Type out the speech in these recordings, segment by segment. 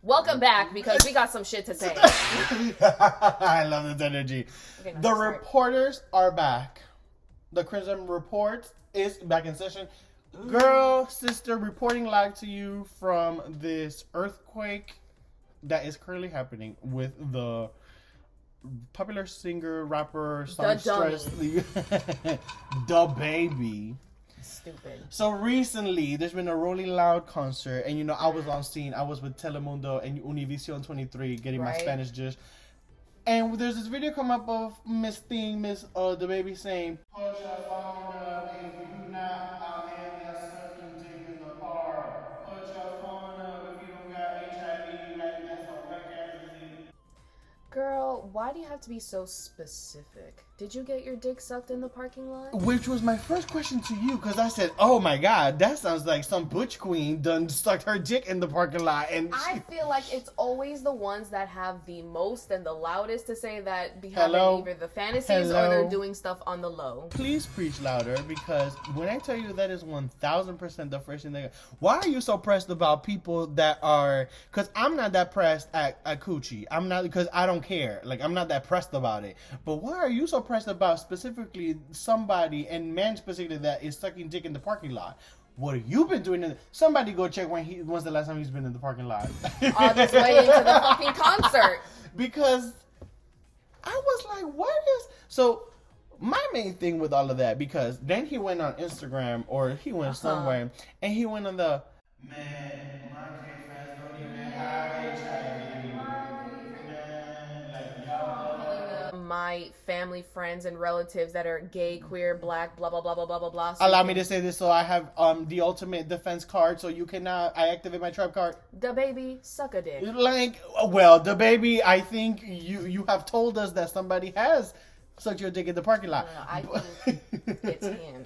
Welcome back because we got some shit to say. I love this energy. Okay, The reporters are back. The Crimson Report is back in session. Girl, sister, reporting live to you from this earthquake that is currently happening with the popular singer, rapper, songstress, DaBaby. Stupid. So recently, there's been a Rolling Loud concert, and I was on scene. I was with Telemundo and Univision 23 getting my Spanish dish. And there's this video come up of Miss DaBaby saying, "Put your phone up if you not out here sucking dick in the park. Put your phone up if you don't got HIV, like that's a whack ass disease." Girl, why do you have to be so specific? Did you get your dick sucked in the parking lot? Which was my first question to you, because I said, oh my God, that sounds like some butch queen done sucked her dick in the parking lot. And I feel like it's always the ones that have the most and the loudest to say that behind either the fantasies or they're doing stuff on the low. Please preach louder, because when I tell you that is 1000% the first thing they go. Why are you so pressed about people that are, because I'm not that pressed at coochie. I'm not, because I don't care. Like, I'm not that pressed about it. But why are you so pressed about specifically somebody, and man specifically, that is sucking dick in the parking lot? What have you been doing? Somebody go check when's the last time he's been in the parking lot. On his way into the fucking concert. Because I was like, what is... So, my main thing with all of that, because then he went on Instagram, or he went somewhere, and he went on the... Man, my gay friends don't even have HIV. My family, friends, and relatives that are gay, queer, black, blah, blah, blah, blah, blah, blah, blah. So allow me to say this, so I have the ultimate defense card, so you can I activate my tribe card. DaBaby, suck a dick. Like, well, DaBaby, I think you have told us that somebody has sucked your dick in the parking lot. No, I think it's him.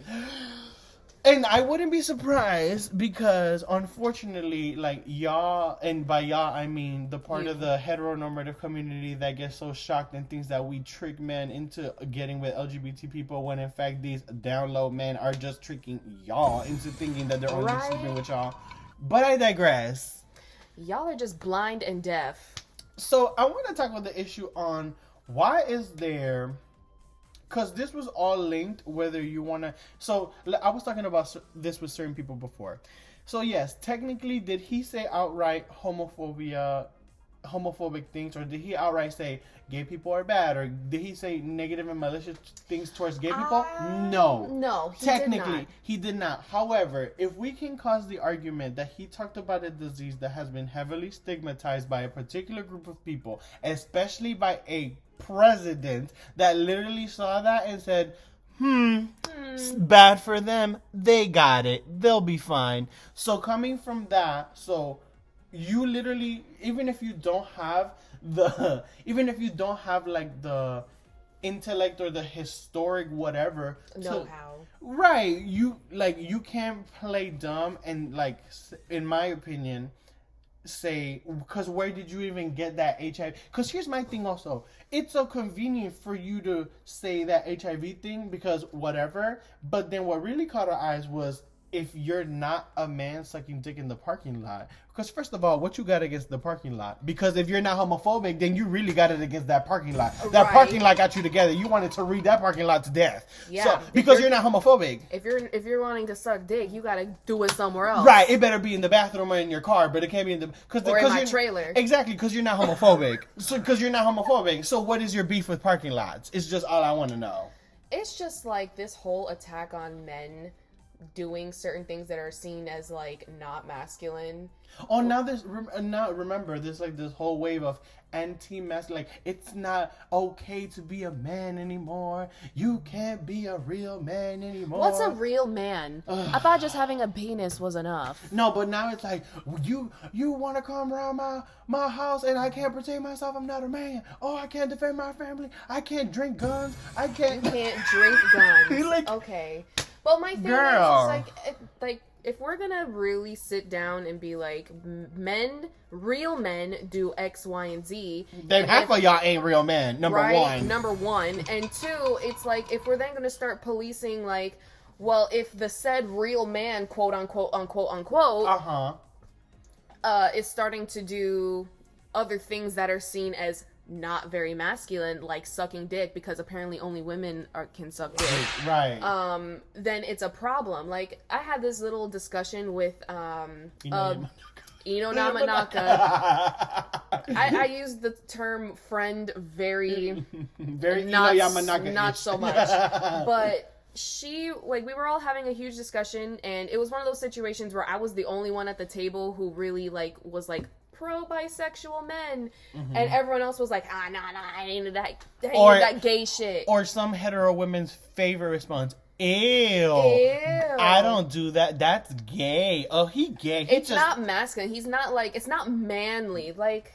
And I wouldn't be surprised, because unfortunately, like, y'all, and by y'all I mean the part of the heteronormative community that gets so shocked and thinks that we trick men into getting with LGBT people, when in fact these down low men are just tricking y'all into thinking that they're only sleeping with y'all. But I digress. Y'all are just blind and deaf. So I want to talk about the issue on why is there... Because this was all linked, whether you want to... So, I was talking about this with certain people before. So, yes, technically, did he say outright homophobic things? Or did he outright say gay people are bad? Or did he say negative and malicious things towards gay people? No. No, he did not. However, if we can cause the argument that he talked about a disease that has been heavily stigmatized by a particular group of people, especially by a president that literally saw that and said, bad for them, they got it, they'll be fine. So coming from that, so you literally, even if you don't have like the intellect or the historic whatever know-how, right, you can't play dumb and, like, in my opinion, say, because where did you even get that HIV? Because here's my thing also. It's so convenient for you to say that HIV thing because whatever, but then what really caught our eyes was if you're not a man sucking dick in the parking lot. Because first of all, what you got against the parking lot? Because if you're not homophobic, then you really got it against that parking lot. That parking lot got you together. You wanted to read that parking lot to death. Yeah. So, because you're not homophobic. If you're wanting to suck dick, you gotta do it somewhere else. Right. It better be in the bathroom or in your car, but it can't be in the or in my trailer. Exactly, because you're not homophobic. So what is your beef with parking lots? It's just all I want to know. It's just like this whole attack on men doing certain things that are seen as like not masculine. Oh, now remember there's like this whole wave of anti-masculine, like it's not okay to be a man anymore. You can't be a real man anymore. What's a real man? I thought just having a penis was enough. No, but now it's like you want to come around my house and I can't protect myself. I'm not a man. Oh, I can't defend my family. I can't drink guns. You can't drink guns. Like, okay. Well, my thing is just like if we're gonna really sit down and be like, real men do X, Y, and Z, then half of y'all ain't real men. Number one, and two, it's like if we're then gonna start policing, like, well, if the said real man, quote unquote, is starting to do other things that are seen as not very masculine, like sucking dick, because apparently only women can suck dick. Right. Then it's a problem. Like, I had this little discussion with Ino Namanaka. I use the term friend very not so much. But she, like, we were all having a huge discussion, and it was one of those situations where I was the only one at the table who really, like, was, like, pro-bisexual men, and everyone else was like, no, I ain't into that gay shit. Or some hetero women's favorite response, ew, I don't do that, that's gay. Oh, he gay. It's not masculine. He's not, like, it's not manly. Like,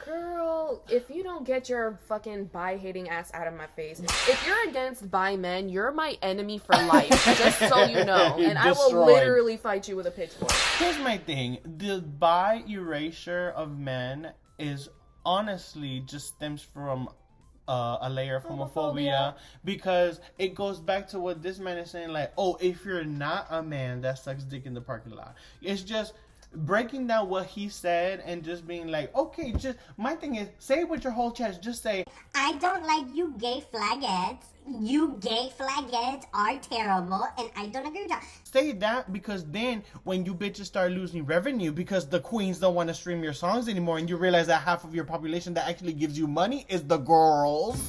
girl, if you don't get your fucking bi-hating ass out of my face, if you're against bi men, you're my enemy for life, just so you know. And I will literally fight you with a pitchfork. Here's my thing. The bi erasure of men is honestly just stems from a layer of homophobia, because it goes back to what this man is saying, like, oh, if you're not a man that sucks dick in the parking lot. It's just breaking down what he said and just being like, okay, just, my thing is, say it with your whole chest. Just say, I don't like you gay faggots. You gay faggots are terrible, and I don't agree with that. Say that, because then when you bitches start losing revenue because the queens don't want to stream your songs anymore, and you realize that half of your population that actually gives you money is the girls,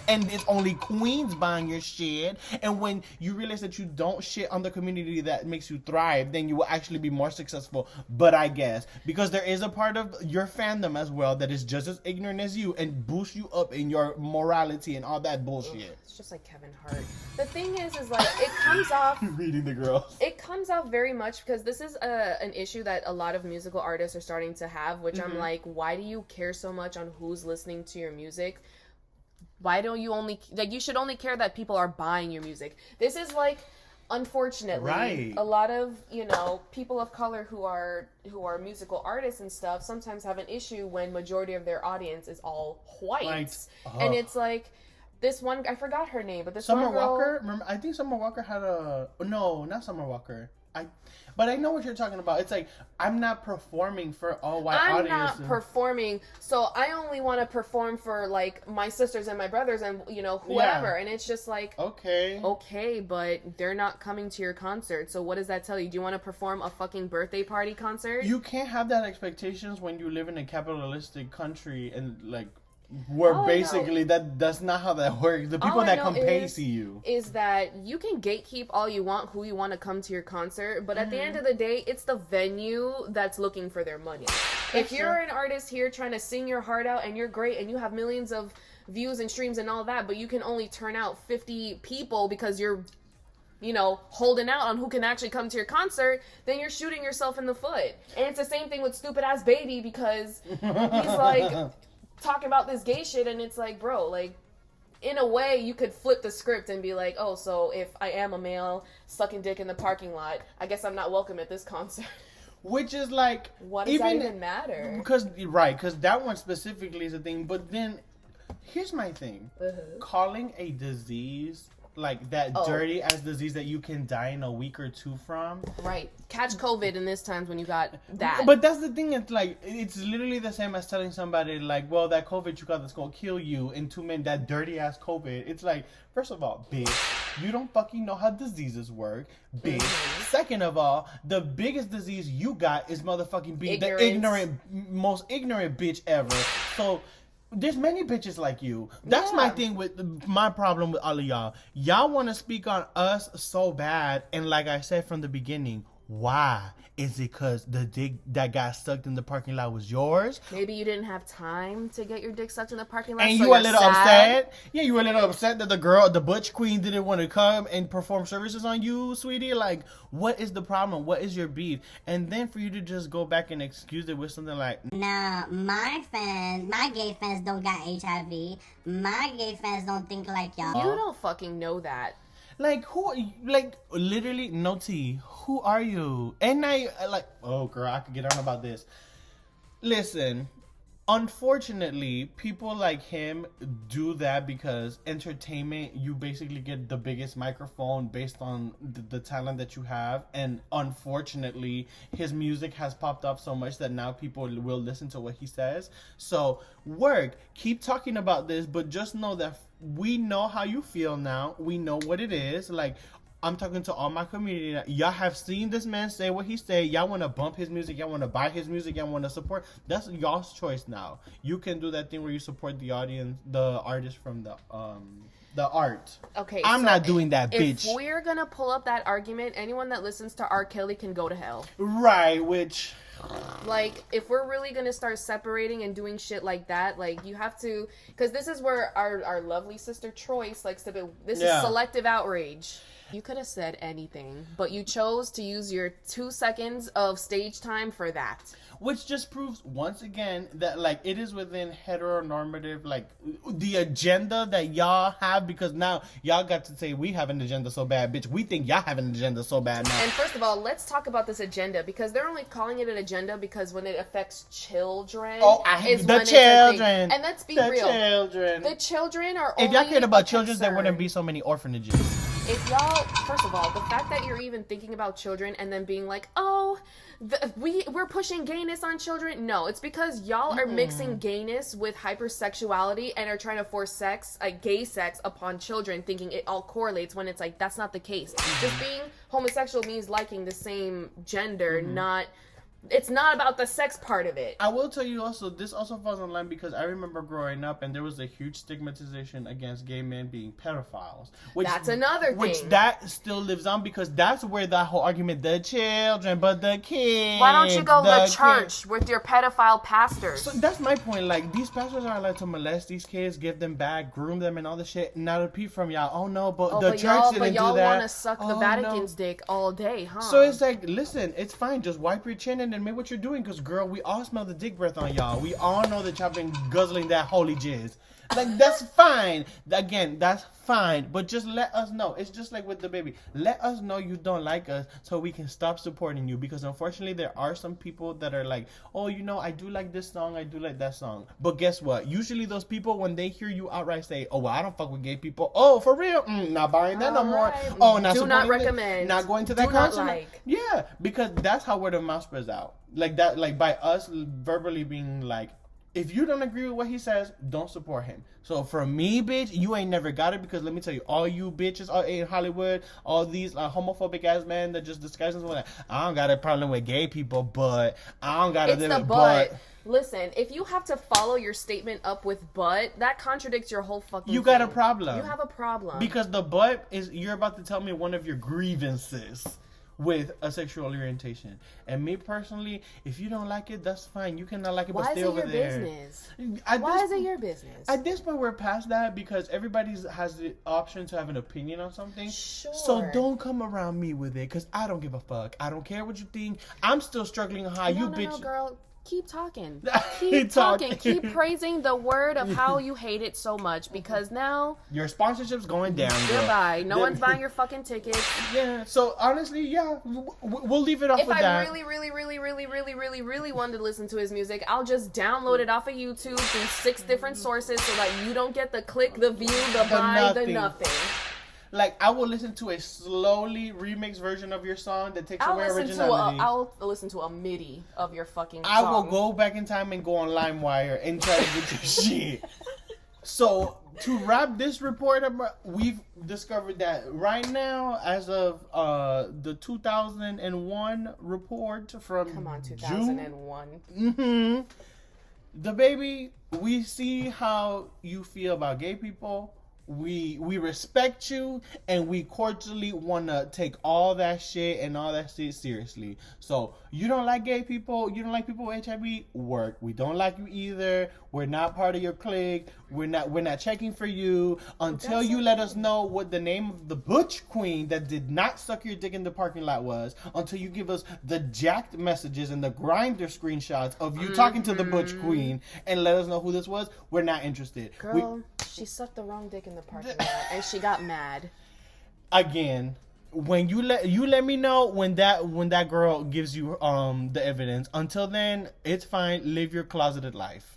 and it's only queens buying your shit. And when you realize that you don't shit on the community that makes you thrive, then you will actually be more successful. But I guess because there is a part of your fandom as well that is just as ignorant as you and boosts you up in your morality and all that bullshit. It's just like Kevin Hart. The thing is like, it comes off reading the girls. It comes off very much, because this is an issue that a lot of musical artists are starting to have, which I'm like, why do you care so much on who's listening to your music? Why don't you only, like, you should only care that people are buying your music. This is, like, unfortunately, a lot of, you know, people of color who are musical artists and stuff sometimes have an issue when majority of their audience is all white. And it's like, this one, I forgot her name, but this Summer one girl, Walker? Remember, I think Summer Walker had no, not Summer Walker. But I know what you're talking about. It's like, I'm not performing for all white audiences. I'm not performing, so I only want to perform for, like, my sisters and my brothers and, you know, whoever. Yeah. And it's just like, okay, but they're not coming to your concert. So what does that tell you? Do you want to perform a fucking birthday party concert? You can't have that expectations when you live in a capitalistic country and, like, where basically that's not how that works. The people that come pay see you. Is that you can gatekeep all you want who you want to come to your concert, but at the end of the day, it's the venue that's looking for their money. If you're an artist here trying to sing your heart out and you're great and you have millions of views and streams and all that, but you can only turn out 50 people because you're, you know, holding out on who can actually come to your concert, then you're shooting yourself in the foot. And it's the same thing with stupid ass Baby, because he's like talking about this gay shit, and it's like, bro, like, in a way you could flip the script and be like, oh, so if I am a male sucking dick in the parking lot, I guess I'm not welcome at this concert. Which is like, what does that even matter? Because that one specifically is a thing. But then here's my thing. Calling a disease like that dirty ass disease that you can die in a week or two from. Right. Catch COVID in this times when you got that. But that's the thing. It's like, it's literally the same as telling somebody like, well, that COVID you got that's gonna kill you in 2 minutes, that dirty ass COVID. It's like, first of all, bitch, you don't fucking know how diseases work, bitch. Second of all, the biggest disease you got is motherfucking being the most ignorant bitch ever. So there's many bitches like you. That's my thing with my problem with all of y'all. Y'all want to speak on us so bad, and like I said from the beginning, why? Is it because the dick that got sucked in the parking lot was yours? Maybe you didn't have time to get your dick sucked in the parking lot, and you were a little upset. Yeah, you were a little upset that the butch queen didn't want to come and perform services on you, sweetie. Like, what is the problem? What is your beef? And then for you to just go back and excuse it with something like, no, my gay fans don't got HIV. My gay fans don't think like y'all. You don't fucking know that. Like, who, like, literally, no tea. Who are you? And I, like, oh, girl, I could get on about this. Listen, Unfortunately, people like him do that because entertainment, you basically get the biggest microphone based on the talent that you have. And unfortunately, his music has popped up so much that now people will listen to what he says. So keep talking about this, but just know that we know how you feel now. We know what it is. Like, I'm talking to all my community. Y'all have seen this man say what he say. Y'all want to bump his music. Y'all want to buy his music. Y'all want to support. That's y'all's choice now. You can do that thing where you support the audience, the artist from the art. Okay, I'm not doing that, bitch. If we're gonna pull up that argument, anyone that listens to R. Kelly can go to hell. Right, which... Like, if we're really gonna start separating and doing shit like that, like, you have to... Because this is where our lovely sister Troyce likes to be... This is selective outrage. You could have said anything, but you chose to use your 2 seconds of stage time for that. Which just proves, once again, that, like, it is within heteronormative, like, the agenda that y'all have, because now y'all got to say, we have an agenda so bad, bitch. We think y'all have an agenda so bad now. And first of all, let's talk about this agenda, because they're only calling it an agenda because when it affects children... Oh, I hate the children. And let's be real. The children are only... If y'all cared about children, there wouldn't be so many orphanages. If y'all, first of all, the fact that you're even thinking about children and then being like, oh, we're pushing gayness on children. No, it's because y'all are mixing gayness with hypersexuality and are trying to force sex, like gay sex, upon children, thinking it all correlates when it's like, that's not the case. Just being homosexual means liking the same gender, not... It's not about the sex part of it. I will tell you also, this also falls in line because I remember growing up and there was a huge stigmatization against gay men being pedophiles. That's another thing. Which that still lives on because that's where that whole argument, the children, but the kids. Why don't you go to church with your pedophile pastors? So that's my point. Like, these pastors are allowed to molest these kids, give them back, groom them and all this shit. Not repeat from y'all. Oh no, but the church didn't do that. But y'all want to suck the Vatican's dick all day, huh? So it's like, listen, it's fine. Just wipe your chin and admit what you're doing, because girl, we all smell the dick breath on y'all. We all know that y'all been guzzling that holy jizz. Like, that's fine. Again, that's fine. But just let us know. It's just like with DaBaby. Let us know you don't like us so we can stop supporting you. Because unfortunately, there are some people that are like, oh, you know, I do like this song. I do like that song. But guess what? Usually those people, when they hear you outright say, oh, well, I don't fuck with gay people. Oh, for real? Not buying that no more. Oh, not do not recommend. Not going to that concert. Like. Yeah, because that's how word of mouth spreads out. Like that, like by us verbally being like, if you don't agree with what he says, don't support him. So for me, bitch, you ain't never got it, because let me tell you, all you bitches all in Hollywood, all these homophobic ass men that just disguise themselves, I don't got a problem with gay people, but I don't got a but. Listen, if you have to follow your statement up with but, that contradicts your whole fucking You thing. got a problem. You have a problem. Because the but is, you're about to tell me one of your grievances with a sexual orientation. And me personally, if you don't like it, that's fine. You cannot like it, but stay over there. Why is it your business? At this point, we're past that because everybody has the option to have an opinion on something. Sure. So don't come around me with it, because I don't give a fuck. I don't care what you think. I'm still struggling high. No, bitch. No, girl. Keep talking. Keep talking. Keep praising the word of how you hate it so much, because now your sponsorship's going down. Goodbye. No one's buying your fucking tickets. Yeah. So honestly, yeah, we'll leave it off with that. If I really wanted to listen to his music, I'll just download it off of YouTube through 6 different sources so that you don't get the click, the view, the buy, the nothing. Like, I will listen to a slowly remixed version of your song that takes away originality. I'll listen to a MIDI of your fucking song. I will go back in time and go on LimeWire and try to get your shit. So, to wrap this report up, we've discovered that right now, as of the 2001 report from Come on, 2001. June, DaBaby, we see how you feel about gay people. We respect you, and we cordially want to take all that shit and all that shit seriously. So, you don't like gay people, you don't like people with HIV, work. We don't like you either. We're not part of your clique. We're not checking for you until you let us know what the name of the butch queen that did not suck your dick in the parking lot was, until you give us the jacked messages and the grinder screenshots of you talking to the butch queen and let us know who this was. We're not interested. Girl, she sucked the wrong dick in the parking lot and she got mad. Again, when you let me know when that girl gives you the evidence. Until then, it's fine. Live your closeted life.